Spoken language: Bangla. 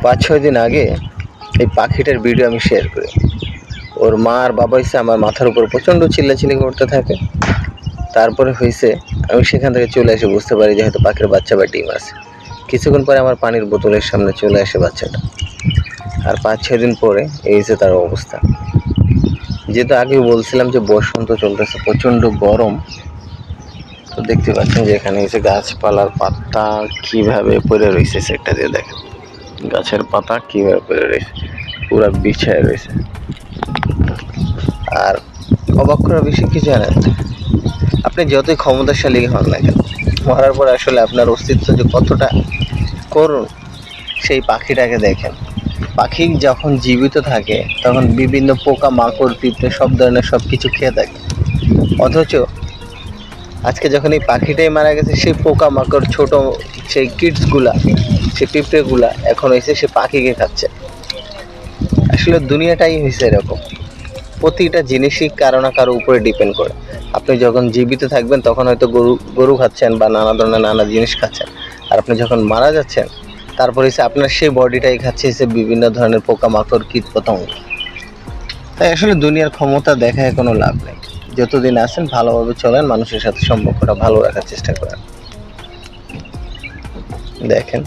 5-6 দিন আগে এই পাখিটার ভিডিও আমি শেয়ার করি। ওর মা আর বাবা এসে আমার মাথার উপর প্রচণ্ড চিল্লাচিল্লি করতে থাকে। তারপরে হয়েছে আমি সেখান থেকে চলে এসে বুঝতে পারি যে হয়তো পাখির বাচ্চা বা ডিম আছে। কিছুক্ষণ পরে আমার পানির বোতলের সামনে চলে আসে বাচ্চাটা। আর 5-6 দিন পরে এই যে তার অবস্থা। যেহেতু আগেও বলছিলাম যে বসন্ত চলতেছে, প্রচণ্ড গরম। তো দেখতে পাচ্ছেন যে এখানে এসে গাছপালার পাতা কীভাবে পড়ে রয়েছে, সেটা দিয়ে দেখেন গাছের পাতা কীভাবে পড়ে রয়েছে, পুরা বিছায় রয়েছে। আর অবাক করা বিষয় কি জানেন, আপনি যতই ক্ষমতাশালী হন না কেন, মরার পর আসলে আপনার অস্তিত্ব যে কতটা করুণ সেই পাখিটাকে দেখেন। পাখি যখন জীবিত থাকে তখন বিভিন্ন পোকা মাকড় পিঁপড়ে সব ধরনের সব কিছু খেয়ে থাকে, অথচ আজকে যখন এই পাখিটাই মারা গেছে সেই পোকা মাকড় ছোট সেই কিডসগুলা সেই পিঁপড়েগুলা এখন এসে সে পাখিকে খাচ্ছে। আসলে দুনিয়াটাই হয়েছে এরকম, প্রতিটা জিনিসই কারো না কারো উপরে ডিপেন্ড করে। আপনি যখন জীবিত থাকবেন তখন হয়তো গরু খাচ্ছেন বা নানা ধরনের নানা জিনিস খাচ্ছেন, আর আপনি যখন মারা যাচ্ছেন তারপরে এসে আপনার সেই বডিটাই খাচ্ছে এসে বিভিন্ন ধরনের পোকামাকড় কীট পতঙ্গ। তাই আসলে দুনিয়ার ক্ষমতা দেখায় কোনো লাভ নেই। যতদিন আছেন ভালোভাবে চলেন, মানুষের সাথে সম্পর্কটা ভালো রাখার চেষ্টা করেন। দেখেন